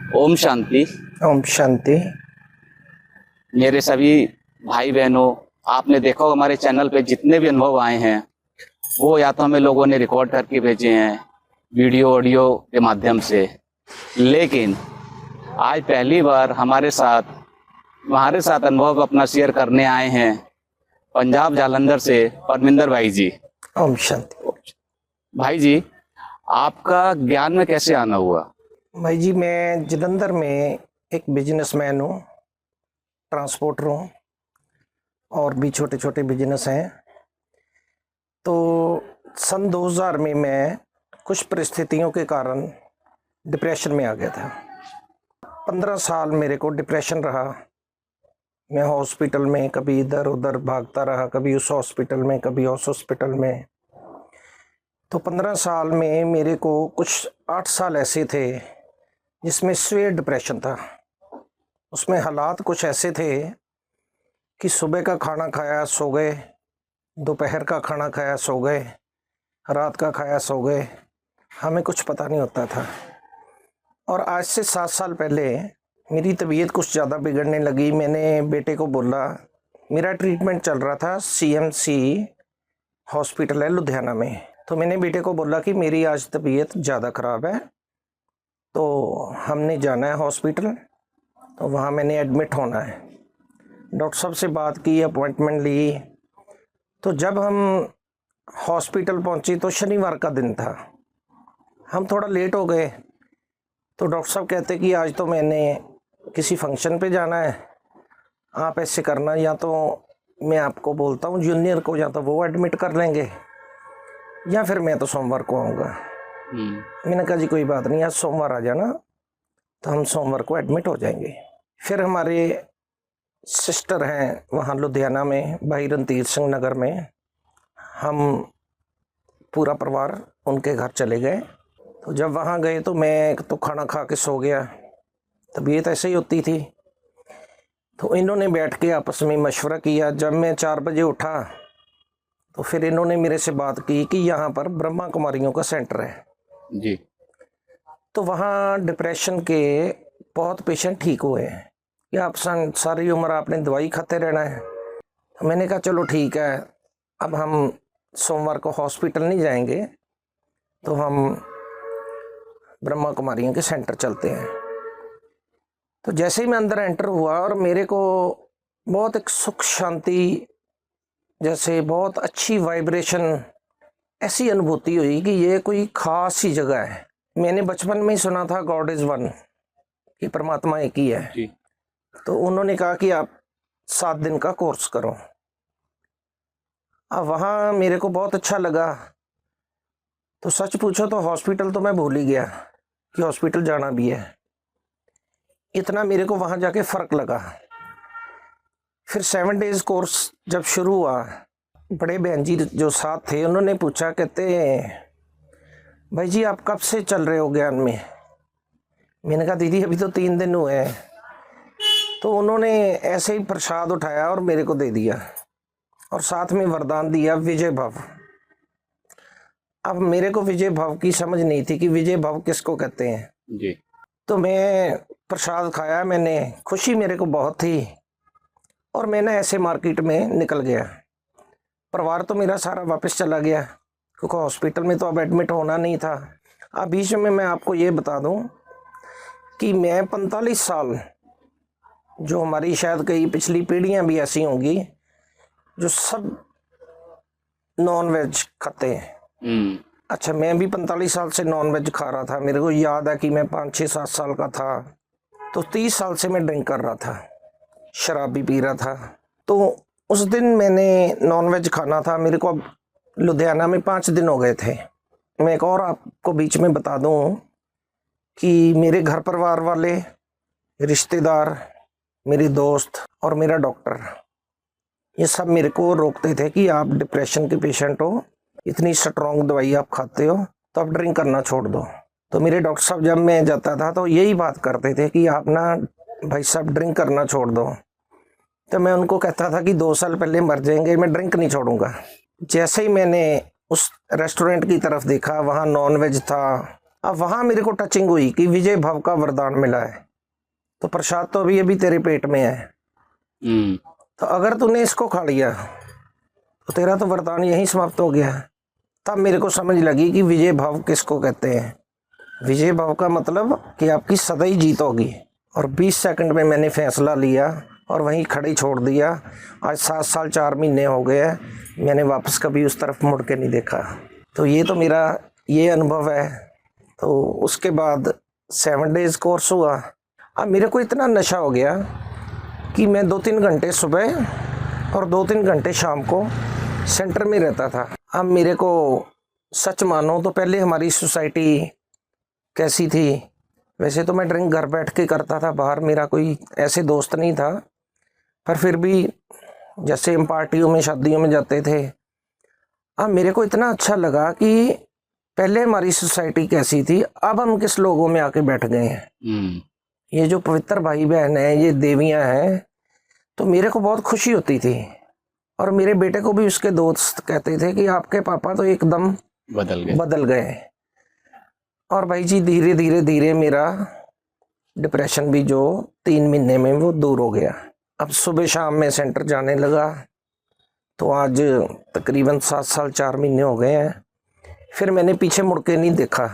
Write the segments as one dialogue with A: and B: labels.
A: ओम शांति।
B: ओम शांति।
A: मेरे सभी भाई बहनों, आपने देखा होगा हमारे चैनल पे जितने भी अनुभव आए हैं वो या तो हमें लोगों ने रिकॉर्ड करके भेजे हैं वीडियो ऑडियो के माध्यम से, लेकिन आज पहली बार हमारे साथ अनुभव अपना शेयर करने आए हैं पंजाब जालंधर से परमिंदर भाई जी।
B: ओम शांति।
A: भाई जी, आपका ज्ञान में कैसे आना हुआ?
B: भाई जी, मैं जलंधर में एक बिजनेसमैन हूँ, ट्रांसपोर्टर हूँ और भी छोटे छोटे बिजनेस हैं। तो सन 2000 में मैं कुछ परिस्थितियों के कारण डिप्रेशन में आ गया था। 15 साल मेरे को डिप्रेशन रहा। मैं हॉस्पिटल में कभी इधर उधर भागता रहा, कभी उस हॉस्पिटल में कभी उस हॉस्पिटल में। तो 15 साल में मेरे को कुछ 8 साल ऐसे थे जिसमें सीवियर डिप्रेशन था। उसमें हालात कुछ ऐसे थे कि सुबह का खाना खाया सो गए, दोपहर का खाना खाया सो गए, रात का खाया सो गए, हमें कुछ पता नहीं होता था। और आज से 7 साल पहले मेरी तबीयत कुछ ज़्यादा बिगड़ने लगी। मैंने बेटे को बोला, मेरा ट्रीटमेंट चल रहा था CMC हॉस्पिटल है लुधियाना में। तो मैंने बेटे को बोला कि मेरी आज तबीयत ज़्यादा ख़राब है, तो हमने जाना है हॉस्पिटल, तो वहाँ मैंने एडमिट होना है। डॉक्टर साहब से बात की, अपॉइंटमेंट ली। तो जब हम हॉस्पिटल पहुँचे तो शनिवार का दिन था। हम थोड़ा लेट हो गए। तो डॉक्टर साहब कहते कि आज तो मैंने किसी फंक्शन पे जाना है, आप ऐसे करना, या तो मैं आपको बोलता हूँ जूनियर को, या तो वो एडमिट कर लेंगे या फिर मैं तो सोमवार को आऊँगा। मैंने कहा जी कोई बात नहीं, आज सोमवार आ जाना, तो हम सोमवार को एडमिट हो जाएंगे। फिर हमारे सिस्टर हैं वहाँ लुधियाना में, भाई रणधीर सिंह नगर में, हम पूरा परिवार उनके घर चले गए। तो जब वहाँ गए तो मैं तो खाना खा के सो गया, तबीयत ऐसे ही होती थी। तो इन्होंने बैठ के आपस में मशवरा किया। जब मैं 4 बजे उठा तो फिर इन्होंने मेरे से बात की कि यहाँ पर ब्रह्मा कुमारियों का सेंटर है
A: जी।
B: तो वहाँ डिप्रेशन के बहुत पेशेंट ठीक हुए हैं कि आप सारी उम्र आपने दवाई खाते रहना है। तो मैंने कहा चलो ठीक है, अब हम सोमवार को हॉस्पिटल नहीं जाएंगे, तो हम ब्रह्मा कुमारियों के सेंटर चलते हैं। तो जैसे ही मैं अंदर एंटर हुआ और मेरे को बहुत एक सुख शांति, जैसे बहुत अच्छी वाइब्रेशन, ऐसी अनुभूति हुई कि ये कोई खास ही जगह है। मैंने बचपन में ही सुना था गॉड इज वन, कि परमात्मा एक ही है
A: जी।
B: तो उन्होंने कहा कि आप 7 दिन का कोर्स करो। अब वहाँ मेरे को बहुत अच्छा लगा। तो सच पूछो तो हॉस्पिटल तो मैं भूल ही गया कि हॉस्पिटल जाना भी है। इतना मेरे को वहाँ जाके फ़र्क लगा। फिर 7 डेज कोर्स जब शुरू हुआ, बड़े बहन जी जो साथ थे उन्होंने पूछा, कहते भाई जी आप कब से चल रहे हो ज्ञान में? मैंने कहा दीदी अभी तो 3 दिन हुए हैं। तो उन्होंने ऐसे ही प्रसाद उठाया और मेरे को दे दिया और साथ में वरदान दिया विजय भव। अब मेरे को विजय भव की समझ नहीं थी कि विजय भव किसको कहते हैं
A: जी।
B: तो मैं प्रसाद खाया, मैंने खुशी मेरे को बहुत थी और मैंने ऐसे मार्केट में निकल गया। परिवार तो मेरा सारा वापस चला गया क्योंकि हॉस्पिटल में तो अब एडमिट होना नहीं था। अब बीच में मैं आपको ये बता दूं कि मैं 45 साल, जो हमारी शायद कई पिछली पीढ़ियां भी ऐसी होंगी जो सब नॉन वेज खाते हैं। अच्छा, मैं भी 45 साल से नॉन वेज खा रहा था। मेरे को याद है कि मैं 5-6-7 साल का था तो 30 साल से मैं ड्रिंक कर रहा था, शराब भी पी रहा था। तो उस दिन मैंने नॉन वेज खाना था। मेरे को अब लुधियाना में 5 दिन हो गए थे। मैं एक और आपको बीच में बता दूं कि मेरे घर परिवार वाले, रिश्तेदार, मेरे दोस्त और मेरा डॉक्टर, ये सब मेरे को रोकते थे कि आप डिप्रेशन के पेशेंट हो, इतनी स्ट्रॉन्ग दवाई आप खाते हो, तो आप ड्रिंक करना छोड़ दो। तो मेरे डॉक्टर साहब जब मैं जाता था तो यही बात करते थे कि आप ना भाई साहब ड्रिंक करना छोड़ दो। तो मैं उनको कहता था कि 2 साल पहले मर जाएंगे, मैं ड्रिंक नहीं छोड़ूंगा। जैसे ही मैंने उस रेस्टोरेंट की तरफ देखा, वहाँ नॉन वेज था। अब वहाँ मेरे को टचिंग हुई कि विजय भव का वरदान मिला है, तो प्रसाद तो अभी अभी तेरे पेट में है, तो अगर तूने इसको खा लिया तो तेरा तो वरदान यहीं समाप्त हो गया। तब मेरे को समझ लगी कि विजय भव किसको कहते हैं। विजय भव का मतलब कि आपकी सदैव जीत होगी। और 20 सेकंड में मैंने फैसला लिया और वहीं खड़े छोड़ दिया। आज 7 साल 4 महीने हो गए हैं, मैंने वापस कभी उस तरफ मुड़ के नहीं देखा। तो ये तो मेरा ये अनुभव है। तो उसके बाद 7 डेज कोर्स हुआ। अब मेरे को इतना नशा हो गया कि मैं 2-3 घंटे सुबह और 2-3 घंटे शाम को सेंटर में रहता था। अब मेरे को सच मानो तो पहले हमारी सोसाइटी कैसी थी, वैसे तो मैं ड्रिंक घर बैठ के करता था, बाहर मेरा कोई ऐसे दोस्त नहीं था, पर फिर भी जैसे हम पार्टियों में शादियों में जाते थे। अब मेरे को इतना अच्छा लगा कि पहले हमारी सोसाइटी कैसी थी, अब हम किस लोगों में आके बैठ गए हैं। ये जो पवित्र भाई बहन है, ये देवियां हैं, तो मेरे को बहुत खुशी होती थी। और मेरे बेटे को भी उसके दोस्त कहते थे कि आपके पापा तो एकदम बदल गए। और भाई जी धीरे धीरे धीरे मेरा डिप्रेशन भी जो 3 महीने में वो दूर हो गया। अब सुबह शाम में सेंटर जाने लगा, तो आज तकरीबन 7 साल 4 महीने हो गए हैं। फिर मैंने पीछे मुड़ के नहीं देखा।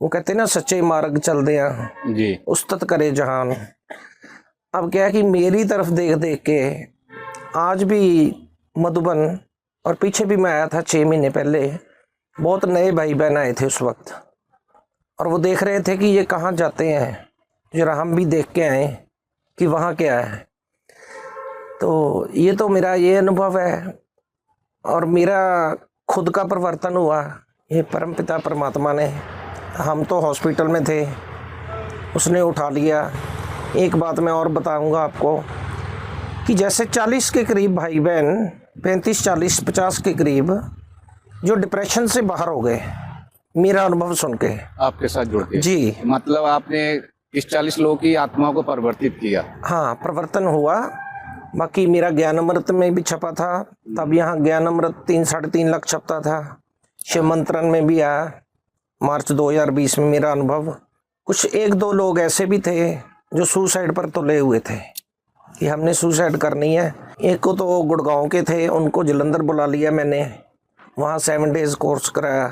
B: वो कहते ना सच्चे मार्ग चल दिया जी, उस्तत करे जहान। अब क्या है कि मेरी तरफ देख देख के आज भी मधुबन, और पीछे भी मैं आया था 6 महीने पहले, बहुत नए भाई बहन आए थे उस वक्त, और वो देख रहे थे कि ये कहाँ जाते हैं, जरा हम भी देख के आए कि वहाँ क्या है। तो ये तो मेरा ये अनुभव है। और मेरा खुद का परिवर्तन हुआ ये परमपिता परमात्मा ने। हम तो हॉस्पिटल में थे, उसने उठा लिया। एक बात मैं और बताऊंगा आपको कि जैसे 40 के करीब भाई बहन, 35, 40, 50 के करीब जो डिप्रेशन से बाहर हो गए, मेरा अनुभव सुन के
A: आपके साथ जुड़ के
B: जी। मतलब
A: आपने इस 40 लोगों की आत्मा को परिवर्तित किया।
B: हाँ, परिवर्तन हुआ। बाकी मेरा ज्ञान अमृत में भी छपा था, तब यहाँ ज्ञान अमृत 3-3.5 लाख छपता था। शिव मंत्रन में भी आया मार्च 2020 में मेरा अनुभव। कुछ 1-2 लोग ऐसे भी थे जो सुसाइड पर तुले हुए थे कि हमने सुसाइड करनी है। एक को तो गुड़गांव के थे, उनको जलंधर बुला लिया मैंने, वहाँ 7 डेज कोर्स कराया।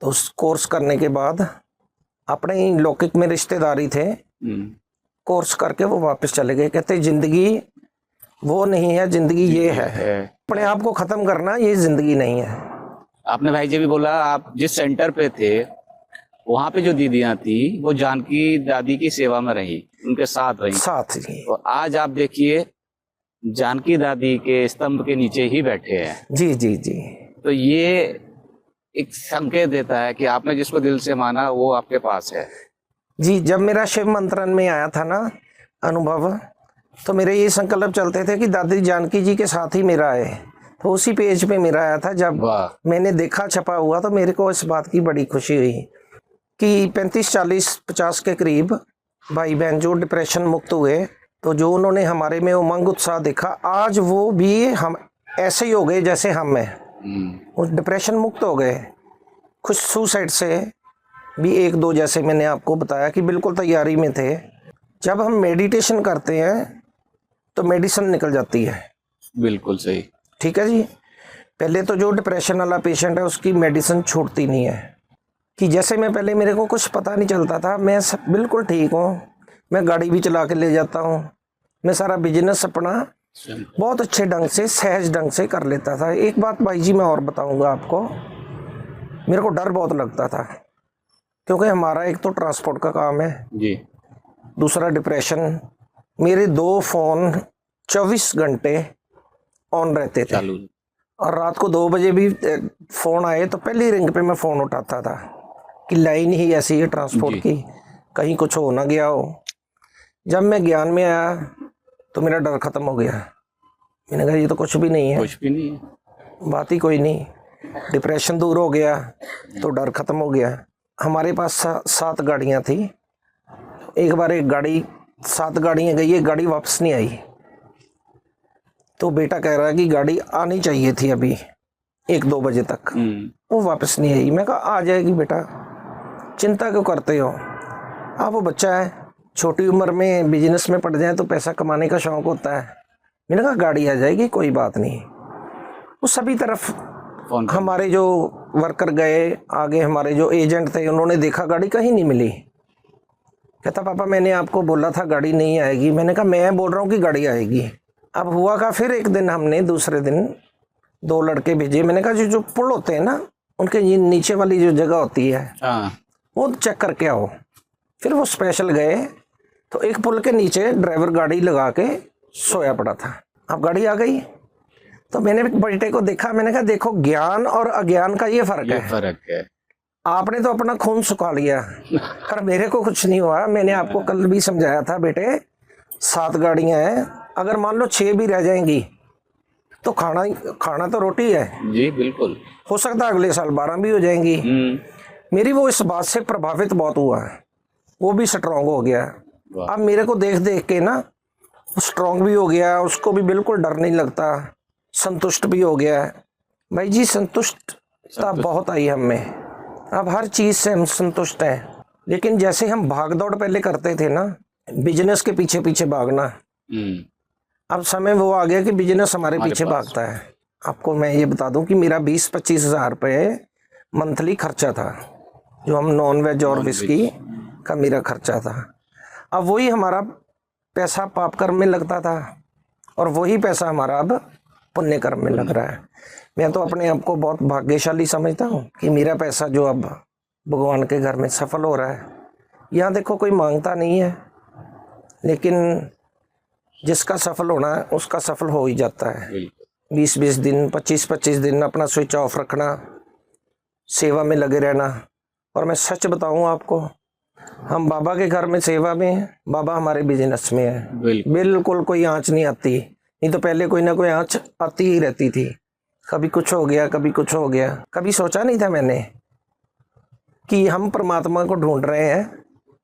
B: तो उस कोर्स करने के बाद अपने ही लौकिक में रिश्तेदारी थे, कोर्स करके वो वापस चले गए। कहते जिंदगी वो नहीं है, जिंदगी ये है। अपने आप को खत्म करना ये जिंदगी नहीं है।
A: आपने भाई जी भी बोला आप जिस सेंटर पे थे वहाँ पे जो दीदियां थी वो जानकी दादी की सेवा में रही, उनके साथ रही। और आज आप देखिए जानकी दादी के स्तंभ के नीचे ही बैठे हैं।
B: जी जी जी। तो
A: ये एक संकेत देता है कि आपने जिसको दिल से माना वो आपके पास है।
B: जी, जब मेरा शिव मंत्रन में आया था ना अनुभव, तो मेरे ये संकल्प चलते थे कि दादी जानकी जी के साथ ही मेरा है। तो उसी पेज पे मेरा आया था। जब मैंने देखा छपा हुआ तो मेरे को इस बात की बड़ी खुशी हुई कि 35, 40, 50 के करीब भाई बहन जो डिप्रेशन मुक्त हुए, तो जो उन्होंने हमारे में उमंग उत्साह देखा, आज वो भी हम ऐसे ही हो गए जैसे हम हैं। वो डिप्रेशन मुक्त हो गए। कुछ सुसाइड से भी 1-2 जैसे मैंने आपको बताया कि बिल्कुल तैयारी में थे। जब हम मेडिटेशन करते हैं तो मेडिसिन निकल जाती है।
A: बिल्कुल सही,
B: ठीक है जी। पहले तो जो डिप्रेशन वाला पेशेंट है उसकी मेडिसिन छूटती नहीं है। कि जैसे मैं पहले, मेरे को कुछ पता नहीं चलता था, मैं सब बिल्कुल ठीक हूँ, मैं गाड़ी भी चला के ले जाता हूँ, मैं सारा बिजनेस अपना बहुत अच्छे ढंग से, सहज ढंग से कर लेता था। एक बात भाई जी मैं और बताऊंगा आपको, मेरे को डर बहुत लगता था, क्योंकि हमारा एक तो ट्रांसपोर्ट का काम है जी, दूसरा डिप्रेशन। मेरे 2 फोन 24 घंटे ऑन रहते थे, और रात को 2 बजे भी फोन आए तो पहली रिंग पे मैं फोन उठाता था कि लाइन ही ऐसी है ट्रांसपोर्ट की, कहीं कुछ हो ना गया हो। जब मैं ज्ञान में आया तो मेरा डर खत्म हो गया। मैंने कहा ये तो कुछ भी नहीं है,
A: कुछ भी नहीं है,
B: बात ही कोई नहीं। डिप्रेशन दूर हो गया तो डर खत्म हो गया। हमारे पास 7 गाड़ियाँ थी। एक बार एक गाड़ी, 7 गाड़ियाँ गई, एक गाड़ी वापस नहीं आई। तो बेटा कह रहा है कि गाड़ी आनी चाहिए थी अभी 1-2 बजे तक, वो वापस नहीं आई। मैं कहा आ जाएगी बेटा, चिंता क्यों करते हो? आप वो बच्चा है, छोटी उम्र में बिजनेस में पड़ जाए तो पैसा कमाने का शौक होता है। मैंने कहा गाड़ी आ जाएगी, कोई बात नहीं। वो सभी तरफ
A: फोन
B: हमारे जो वर्कर गए, आगे हमारे जो एजेंट थे, उन्होंने देखा गाड़ी कहीं नहीं मिली। कहता पापा मैंने आपको बोला था गाड़ी नहीं आएगी। मैंने कहा मैं बोल रहा हूँ कि गाड़ी आएगी। अब हुआ का फिर एक दिन हमने दूसरे दिन 2 लड़के भेजे। मैंने कहा जो पुल होते हैं ना, उनके ये नीचे वाली जो जगह होती है वो चेक करके आओ। फिर वो स्पेशल गए तो एक पुल के नीचे ड्राइवर गाड़ी लगा के सोया पड़ा था। अब गाड़ी आ गई तो मैंने बेटे को देखा, मैंने कहा देखो ज्ञान और अज्ञान का ये फर्क है। आपने तो अपना खून सुखा लिया पर मेरे को कुछ नहीं हुआ। मैंने आपको कल भी समझाया था बेटे, 7 गाड़ियां हैं, अगर मान लो 6 भी रह जाएंगी तो खाना तो रोटी है
A: जी, बिल्कुल।
B: हो सकता है अगले साल 12 भी हो जाएंगी। मेरी वो इस बात से प्रभावित बहुत हुआ है, वो भी स्ट्रांग हो गया। अब मेरे को देख देख के ना स्ट्रांग भी हो गया, उसको भी बिल्कुल डर नहीं लगता, संतुष्ट भी हो गया। भाई जी संतुष्टता बहुत आई हम में, अब हर चीज से हम संतुष्ट हैं। लेकिन जैसे हम भाग दौड़ पहले करते थे ना, बिजनेस के पीछे पीछे भागना, अब समय वो आ गया कि बिजनेस हमारे पीछे भागता है। आपको मैं ये बता दूं कि मेरा 20-25 हज़ार रुपये मंथली खर्चा था, जो हम नॉन वेज और विस्की का मेरा खर्चा था। अब वही हमारा पैसा पाप कर्म में लगता था और वही पैसा हमारा अब पुण्य कर्म में लग रहा है। मैं तो अपने आप को बहुत भाग्यशाली समझता हूँ कि मेरा पैसा जो अब भगवान के घर में सफल हो रहा है। यहाँ देखो कोई मांगता नहीं है, लेकिन जिसका सफल होना है उसका सफल हो ही जाता है। 20-20 दिन 25-25 दिन अपना स्विच ऑफ रखना, सेवा में लगे रहना। और मैं सच बताऊं आपको, हम बाबा के घर में सेवा में हैं, बाबा हमारे बिजनेस में है। बिल्कुल कोई आँच नहीं आती, नहीं तो पहले कोई ना कोई आँच आती ही रहती थी। कभी कुछ हो गया, कभी कुछ हो गया। कभी सोचा नहीं था मैंने कि हम परमात्मा को ढूंढ रहे हैं,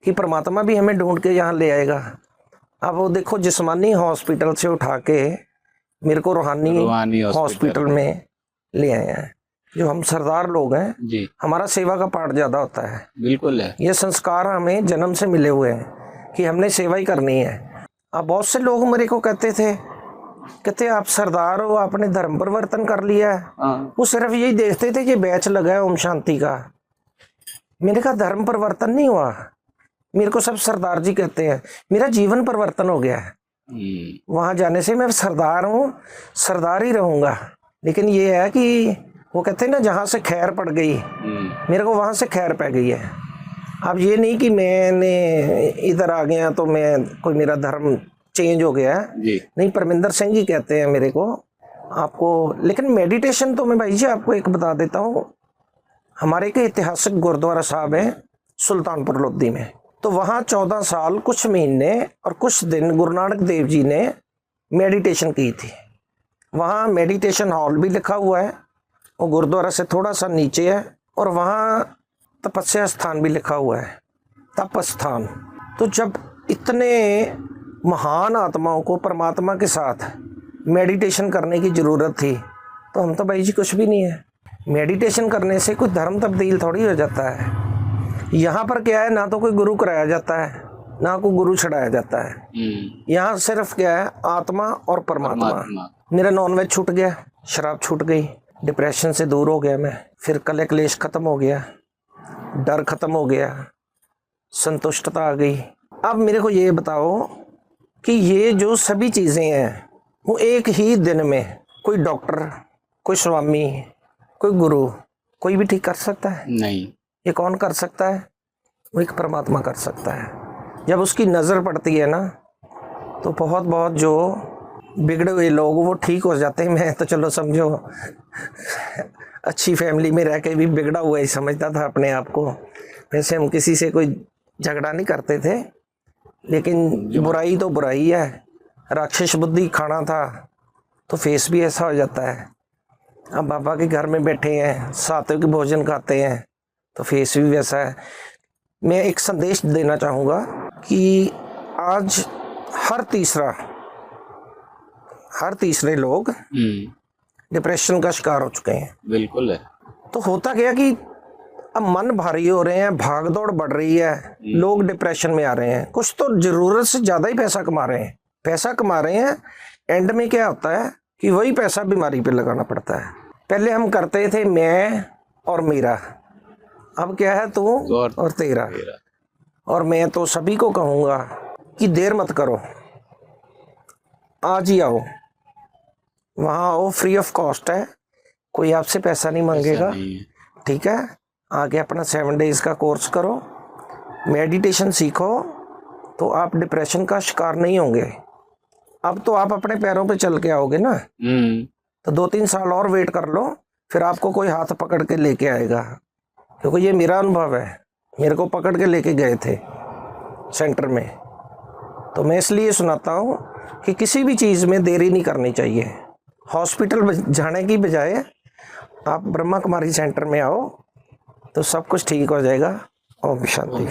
B: कि परमात्मा भी हमें ढूंढ के यहाँ ले आएगा। अब वो देखो जिस्मानी हॉस्पिटल से उठा के मेरे को रूहानी हॉस्पिटल में ले आए हैं। जो हम सरदार लोग हैं जी, हमारा सेवा का पाठ ज्यादा होता है। बिल्कुल है, ये संस्कार हमें जन्म से मिले हुए हैं कि हमने सेवा ही करनी है। अब बहुत से लोग मेरे को कहते आप सरदार हो, आपने धर्म परिवर्तन कर लिया है। वो सिर्फ यही देखते थे कि बैच लगा है ओम शांति का। मैंने कहा धर्म परिवर्तन नहीं हुआ, मेरे को सब सरदार जी कहते हैं, मेरा जीवन परिवर्तन हो गया है। वहां जाने से मैं सरदार हूँ, सरदार ही रहूंगा। लेकिन ये है कि वो कहते हैं ना, जहां से खैर पड़ गई, मेरे को वहां से खैर पै गई है। अब ये नहीं कि मैंने इधर आ गया तो मैं कोई मेरा धर्म चेंज हो गया जी। नहीं, परमिंदर सिंह जी कहते हैं मेरे को आपको। लेकिन मेडिटेशन तो मैं भाई जी आपको एक बता देता हूँ, हमारे के ऐतिहासिक गुरुद्वारा साहब है सुल्तानपुर लोधी में, तो वहाँ 14 साल कुछ महीने और कुछ दिन गुरु नानक देव जी ने मेडिटेशन की थी। वहाँ मेडिटेशन हॉल भी लिखा हुआ है, वो गुरुद्वारा से थोड़ा सा नीचे है, और वहाँ तपस्या स्थान भी लिखा हुआ है, तप स्थान। तो जब इतने महान आत्माओं को परमात्मा के साथ मेडिटेशन करने की ज़रूरत थी, तो हम तो भाई जी कुछ भी नहीं है। मेडिटेशन करने से कोई धर्म तब्दील थोड़ी हो जाता है। यहाँ पर क्या है, ना तो कोई गुरु कराया जाता है, ना कोई गुरु छड़ाया जाता है। यहाँ सिर्फ क्या है, आत्मा और परमात्मा। मेरा नॉनवेज छूट गया, शराब छूट गई, डिप्रेशन से दूर हो गया मैं, फिर कले क्लेश खत्म हो गया, डर खत्म हो गया, संतुष्टता आ गई। अब मेरे को ये बताओ कि ये जो सभी चीज़ें हैं वो एक ही दिन में कोई डॉक्टर, कोई स्वामी, कोई गुरु, कोई भी ठीक कर सकता है? नहीं। ये कौन कर सकता है? वो एक परमात्मा कर सकता है। जब उसकी नज़र पड़ती है ना, तो बहुत बहुत जो बिगड़े हुए लोग वो ठीक हो जाते हैं। मैं तो चलो समझो अच्छी फैमिली में रह के भी बिगड़ा हुआ ही समझता था अपने आप को। वैसे हम किसी से कोई झगड़ा नहीं करते थे, लेकिन बुराई तो बुराई है। राक्षस बुद्धि खाना था तो फेस भी ऐसा हो जाता है। अब बाबा के घर में बैठे हैं, सातों के भोजन खाते हैं, तो फेस भी वैसा है। मैं एक संदेश देना चाहूँगा कि आज हर तीसरे लोग डिप्रेशन का शिकार हो चुके हैं। बिल्कुल है। तो होता क्या कि अब मन भारी हो रहे हैं, भाग दौड़ बढ़ रही है, लोग डिप्रेशन में आ रहे हैं, कुछ तो जरूरत से ज्यादा ही पैसा कमा रहे हैं, पैसा कमा रहे हैं, एंड में क्या होता है कि वही पैसा बीमारी पे लगाना पड़ता है। पहले हम करते थे मैं और मेरा, अब क्या है तू और तेरा। और मैं तो सभी को कहूँगा कि देर मत करो, आज ही आओ, वहाँ आओ, फ्री ऑफ कॉस्ट है, कोई आपसे पैसा नहीं मांगेगा, ठीक है। आगे अपना 7 डेज का कोर्स करो, मेडिटेशन सीखो, तो आप डिप्रेशन का शिकार नहीं होंगे। अब तो आप अपने पैरों पे चल के आओगे ना, तो 2-3 साल और वेट कर लो, फिर आपको कोई हाथ पकड़ के लेके आएगा, क्योंकि ये मेरा अनुभव है, मेरे को पकड़ के लेके गए थे सेंटर में। तो मैं इसलिए सुनाता हूँ कि किसी भी चीज़ में देरी नहीं करनी चाहिए। हॉस्पिटल जाने की बजाय आप ब्रह्मा कुमारी सेंटर में आओ, तो सब कुछ ठीक हो जाएगा। ओम शांति।